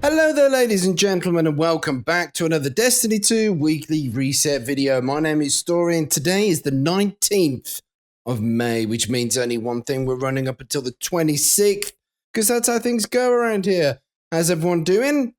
Hello there, ladies and gentlemen, and welcome back to another Destiny 2 weekly reset video. My name is Story, and today is the 19th of May, which means only one thing: we're running up until the 26th, because that's how things go around here. How's everyone doing?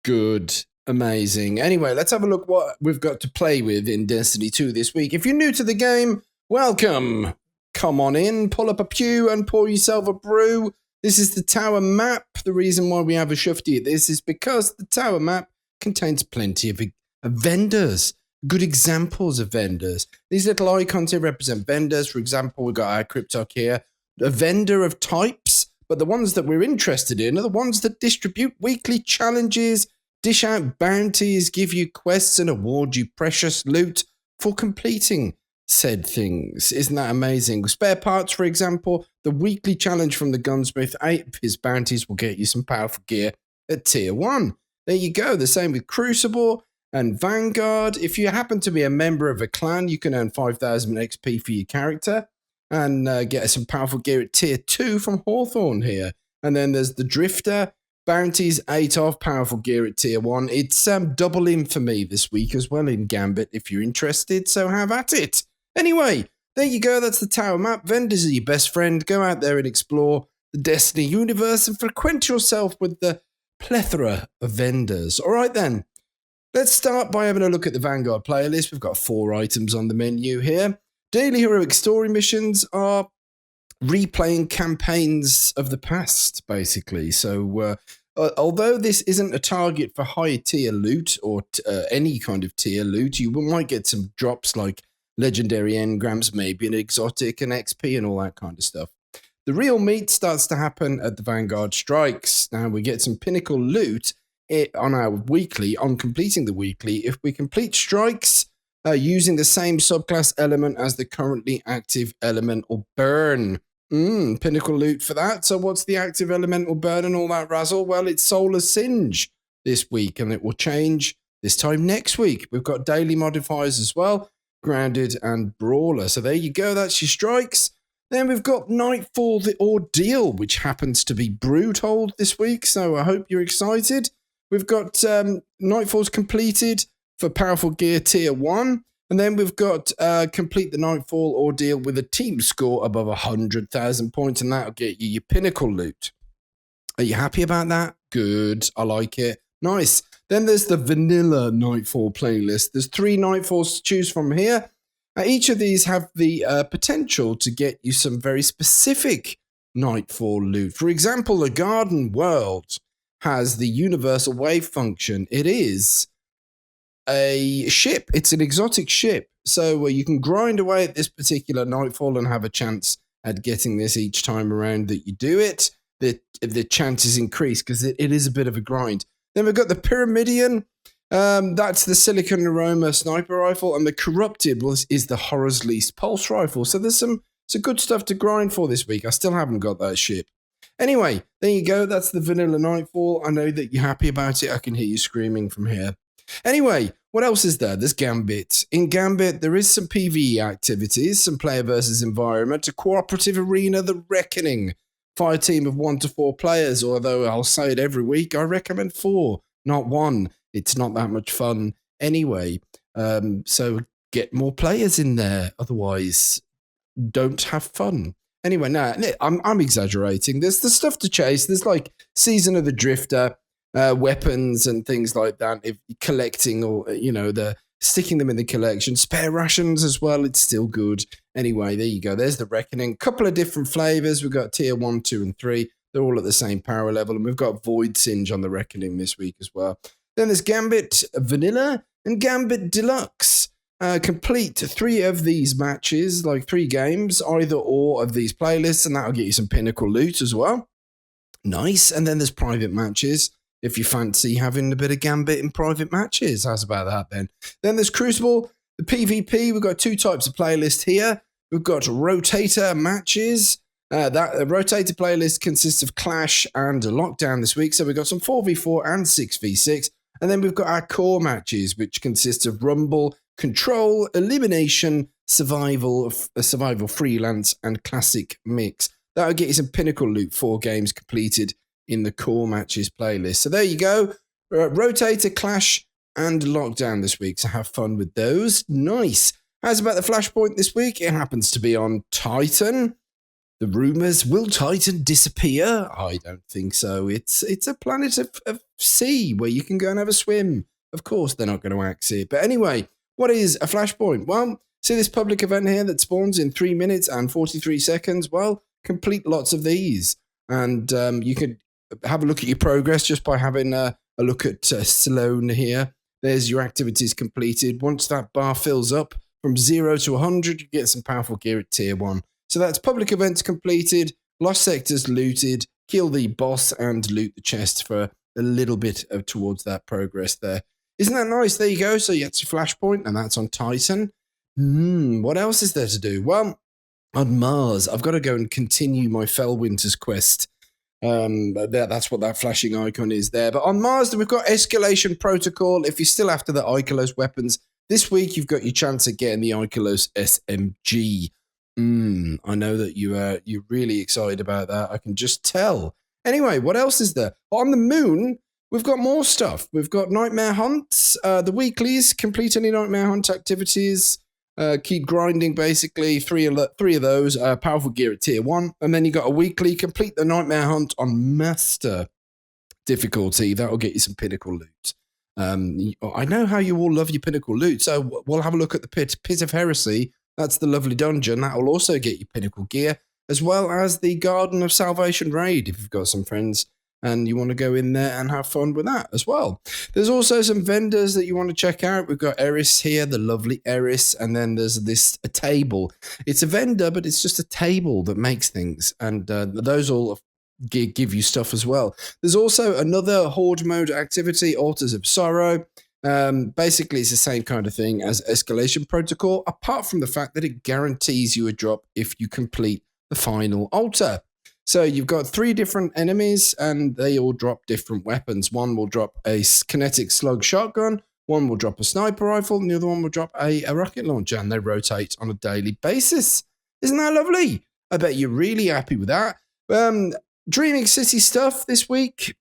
Good. Amazing. Anyway, let's have a look what we've got to play with in Destiny 2 this week. If you're new to the game, welcome. Come on in, pull up a pew and pour yourself a brew. This is the tower map. The reason why we have a shufty at this is because the tower map contains plenty of vendors, good examples of vendors. These little icons here represent vendors. For example, we've got our Cryptok here, a vendor of types, but the ones that we're interested in are the ones that distribute weekly challenges, dish out bounties, give you quests, and award you precious loot for completing said things. Isn't that amazing? Spare parts, for example, the weekly challenge from the gunsmith, 8 of his bounties will get you some powerful gear at tier 1. There you go. The same with Crucible and Vanguard. If you happen to be a member of a clan, you can earn 5,000 XP for your character and get some powerful gear at tier 2 from Hawthorne here. And then there's the Drifter, bounties, 8 of powerful gear at tier 1. It's doubling for me this week as well in Gambit if you're interested, so have at it. Anyway, there you go. That's the tower map. Vendors are your best friend. Go out there and explore the Destiny universe and frequent yourself with the plethora of vendors. All right, then. Let's start by having a look at the Vanguard playlist. We've got 4 items on the menu here. Daily heroic story missions are replaying campaigns of the past, basically. So, although this isn't a target for higher tier loot or any kind of tier loot, you might get some drops like legendary engrams, maybe an exotic, and XP, and all that kind of stuff. The real meat starts to happen at the Vanguard strikes. Now, we get some pinnacle loot on our weekly, on completing the weekly. If we complete strikes using the same subclass element as the currently active elemental burn. Pinnacle loot for that. So what's the active elemental burn and all that razzle? Well, it's Solar Singe this week, and it will change this time next week. We've got daily modifiers as well. Grounded and Brawler. So there you go, that's your strikes. Then we've got Nightfall, the Ordeal, which happens to be Broodhold this week, so I hope you're excited. We've got Nightfall's completed for powerful gear tier 1, and then we've got complete the Nightfall Ordeal with a team score above 100,000 points, and that'll get you your pinnacle loot. Are you happy about that? Good, I like it. Nice. Then there's the vanilla Nightfall playlist. There's 3 Nightfalls to choose from here. Each of these have the potential to get you some very specific Nightfall loot. For example, the Garden World has the universal wave function. It is a ship. It's an exotic ship. So you can grind away at this particular Nightfall and have a chance at getting this each time around that you do it. The chances increase because it is a bit of a grind. Then we've got the Pyramidion. That's the Silicon Aroma sniper rifle. And the Corrupted is the Horror's Least pulse rifle. So there's some good stuff to grind for this week. I still haven't got that ship. Anyway, there you go. That's the vanilla Nightfall. I know that you're happy about it. I can hear you screaming from here. Anyway, what else is there? There's Gambit. In Gambit, there is some PvE activities, some player versus environment, a cooperative arena, the Reckoning. Fire team of 1 to 4 players, although I'll say it every week, I recommend 4, not 1. It's not that much fun anyway. So get more players in there. Otherwise, don't have fun. Anyway, no, I'm exaggerating. There's the stuff to chase. There's like Season of the Drifter, weapons and things like that. If you're collecting or, sticking them in the collection. Spare rations as well. It's still good. Anyway, there you go. There's the Reckoning. Couple of different flavors. We've got tier 1, 2, and 3. They're all at the same power level. And we've got Void Singe on the Reckoning this week as well. Then there's Gambit Vanilla and Gambit Deluxe. Complete 3 of these matches, like 3 games, either or of these playlists, and that'll get you some pinnacle loot as well. Nice. And then there's private matches. If you fancy having a bit of Gambit in private matches. How's about that then? Then there's Crucible, the PvP. We've got 2 types of playlist here. We've got Rotator matches. That Rotator playlist consists of Clash and Lockdown this week. So we've got some 4v4 and 6v6. And then we've got our core matches, which consists of Rumble, Control, Elimination, Survival, Freelance, and Classic Mix. That'll get you some pinnacle loot, 4 games completed in the core matches playlist. So there you go. Rotator, Clash, and Lockdown this week. So have fun with those. Nice. How's about the Flashpoint this week? It happens to be on Titan. The rumors, will Titan disappear? I don't think so. It's a planet of sea where you can go and have a swim. Of course, they're not going to axe it. But anyway, what is a Flashpoint? Well, see this public event here that spawns in 3 minutes and 43 seconds? Well, complete lots of these. And you could have a look at your progress just by having a look at Sloan here. There's your activities completed. Once that bar fills up from 0 to 100, you get some powerful gear at tier 1. So that's public events completed, lost sectors looted, kill the boss, and loot the chest for a little bit of towards that progress there. Isn't that nice? There you go. So that's your Flashpoint, and that's on Titan. What else is there to do? Well, on Mars, I've got to go and continue my Fellwinter's quest. That's what that flashing icon is there. But on Mars, we've got Escalation Protocol. If you're still after the Ikelos weapons, this week you've got your chance at getting the Ikelos SMG. I know that you're really excited about that. I can just tell. Anyway, what else is there? On the moon, we've got more stuff. We've got Nightmare Hunts, the weeklies, complete any Nightmare Hunt activities, keep grinding basically, three of those, powerful gear at tier 1. And then you got a weekly, complete the Nightmare Hunt on Master difficulty. That'll get you some pinnacle loot. I know how you all love your pinnacle loot, so we'll have a look at the Pit of Heresy. That's the lovely dungeon. That will also get you pinnacle gear, as well as the Garden of Salvation raid, if you've got some friends and you want to go in there and have fun with that as well. There's also some vendors that you want to check out. We've got Eris here, the lovely Eris, and then there's a table. It's a vendor, but it's just a table that makes things, and those all give you stuff as well. There's also another Horde mode activity, Altars of Sorrow. Basically, it's the same kind of thing as Escalation Protocol, apart from the fact that it guarantees you a drop if you complete the final altar. So you've got 3 different enemies, and they all drop different weapons. One will drop a kinetic slug shotgun, one will drop a sniper rifle, and the other one will drop a rocket launcher, and they rotate on a daily basis. Isn't that lovely? I bet you're really happy with that. Dreaming City stuff this week.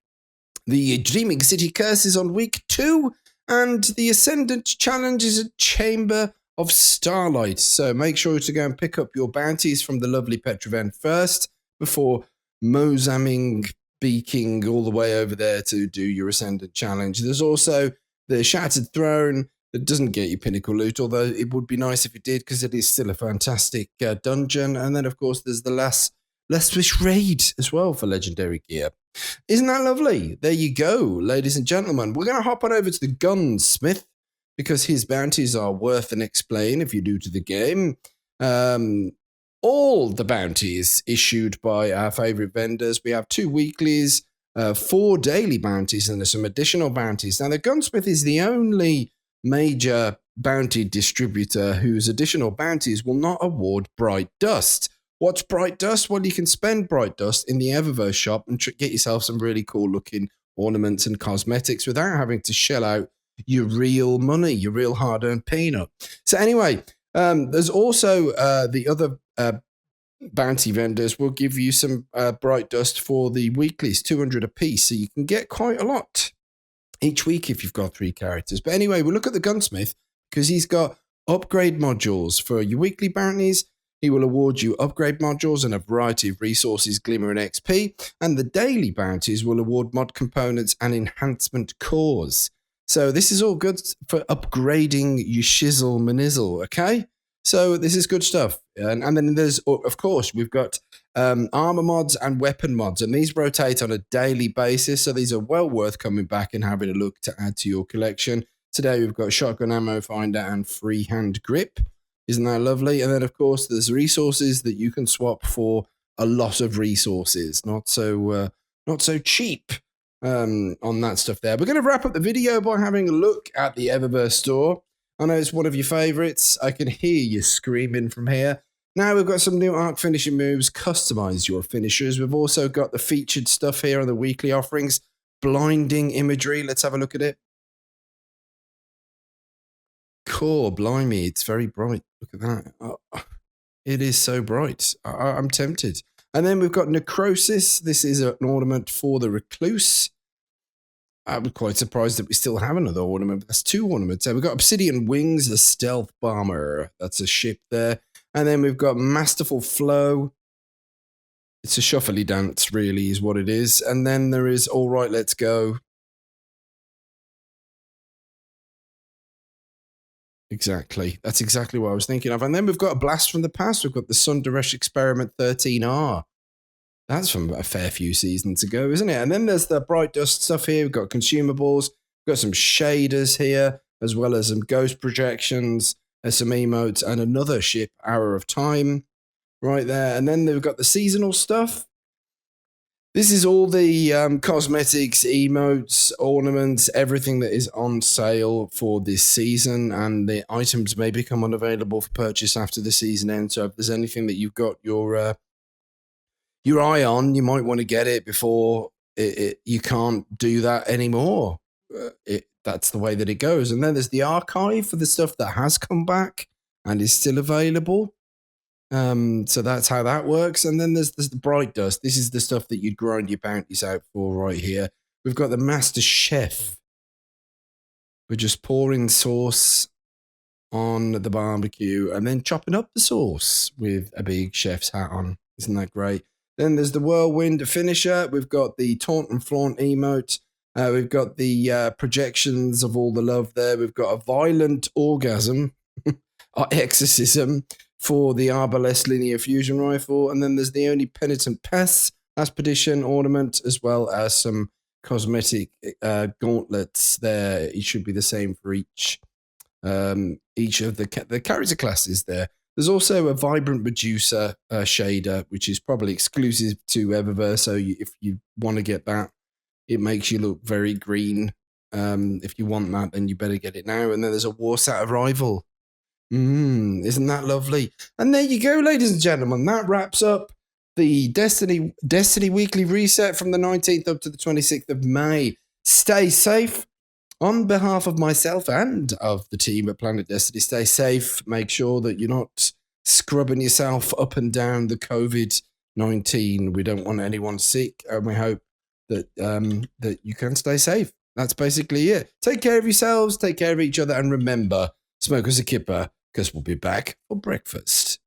The Dreaming City curse is on week 2. And the Ascendant Challenge is a Chamber of Starlight. So make sure to go and pick up your bounties from the lovely Petrovan first before mosamming, beaking all the way over there to do your Ascendant Challenge. There's also the Shattered Throne that doesn't get you pinnacle loot, although it would be nice if it did because it is still a fantastic dungeon. And then, of course, there's the Last Wish raid as well for legendary gear. Isn't that lovely? There you go, ladies and gentlemen. We're going to hop on over to the Gunsmith because his bounties are worth an explain if you're new to the game. All the bounties issued by our favorite vendors. We have 2 weeklies, 4 daily bounties, and there's some additional bounties. Now, the Gunsmith is the only major bounty distributor whose additional bounties will not award Bright Dust. What's Bright Dust? Well, you can spend Bright Dust in the Eververse shop and get yourself some really cool looking ornaments and cosmetics without having to shell out your real money, your real hard-earned peanut. So anyway, there's also the other bounty vendors will give you some Bright Dust for the weeklies, 200 a piece, so you can get quite a lot each week if you've got 3 characters. But anyway, we'll look at the Gunsmith because he's got upgrade modules for your weekly bounties. He will award you upgrade modules and a variety of resources, glimmer and XP, and the daily bounties will award mod components and enhancement cores. So this is all good for upgrading your shizzle manizzle, okay? So this is good stuff. And then there's, of course, we've got armor mods and weapon mods, and these rotate on a daily basis, so these are well worth coming back and having a look to add to your collection. Today we've got shotgun ammo finder and freehand grip. Isn't that lovely? And then, of course, there's resources that you can swap for a lot of resources. Not so cheap on that stuff there. We're going to wrap up the video by having a look at the Eververse store. I know it's one of your favorites. I can hear you screaming from here. Now we've got some new arc finishing moves. Customize your finishers. We've also got the featured stuff here on the weekly offerings. Blinding imagery. Let's have a look at it. Core, blimey, it's very bright. Look at that. Oh, it is so bright. I'm tempted. And then we've got Necrosis. This is an ornament for the Recluse. I'm quite surprised that we still have another ornament. That's 2 ornaments. So we've got Obsidian Wings, the Stealth Bomber. That's a ship there. And then we've got Masterful Flow. It's a shuffly dance, really, is what it is. And then there is All Right, Let's Go. Exactly. That's exactly what I was thinking of. And then we've got a blast from the past. We've got the Sundaresh Experiment 13R. That's from a fair few seasons ago, isn't it? And then there's the Bright Dust stuff here. We've got consumables. We've got some shaders here, as well as some ghost projections, some emotes, and another ship, Hour of Time, right there. And then we've got the seasonal stuff. This is all the cosmetics, emotes, ornaments, everything that is on sale for this season, and the items may become unavailable for purchase after the season ends. So if there's anything that you've got your eye on, you might want to get it before you can't do that anymore. That's the way that it goes. And then there's the archive for the stuff that has come back and is still available. So that's how that works. And then there's the Bright Dust. This is the stuff that you'd grind your bounties out for right here. We've got the Master Chef. We're just pouring sauce on the barbecue and then chopping up the sauce with a big chef's hat on. Isn't that great? Then there's the Whirlwind Finisher. We've got the Taunt and Flaunt emote. We've got the projections of all the love there. We've got a Violent Orgasm, Exorcism, for the Arbalest Linear Fusion Rifle. And then there's the Only Penitent Pests Expedition ornament, as well as some cosmetic gauntlets there. It should be the same for each of the character classes there. There's also a Vibrant Medusa shader, which is probably exclusive to Eververse. So if you want to get that, it makes you look very green. If you want that, then you better get it now. And then there's a Warsat Arrival. Isn't that lovely? And there you go, ladies and gentlemen. That wraps up the Destiny Weekly Reset from the 19th up to the 26th of May. Stay safe. On behalf of myself and of the team at Planet Destiny, stay safe. Make sure that you're not scrubbing yourself up and down the COVID-19. We don't want anyone sick, and we hope that that you can stay safe. That's basically it. Take care of yourselves, take care of each other, and remember, smoke us a kipper, because we'll be back for breakfast.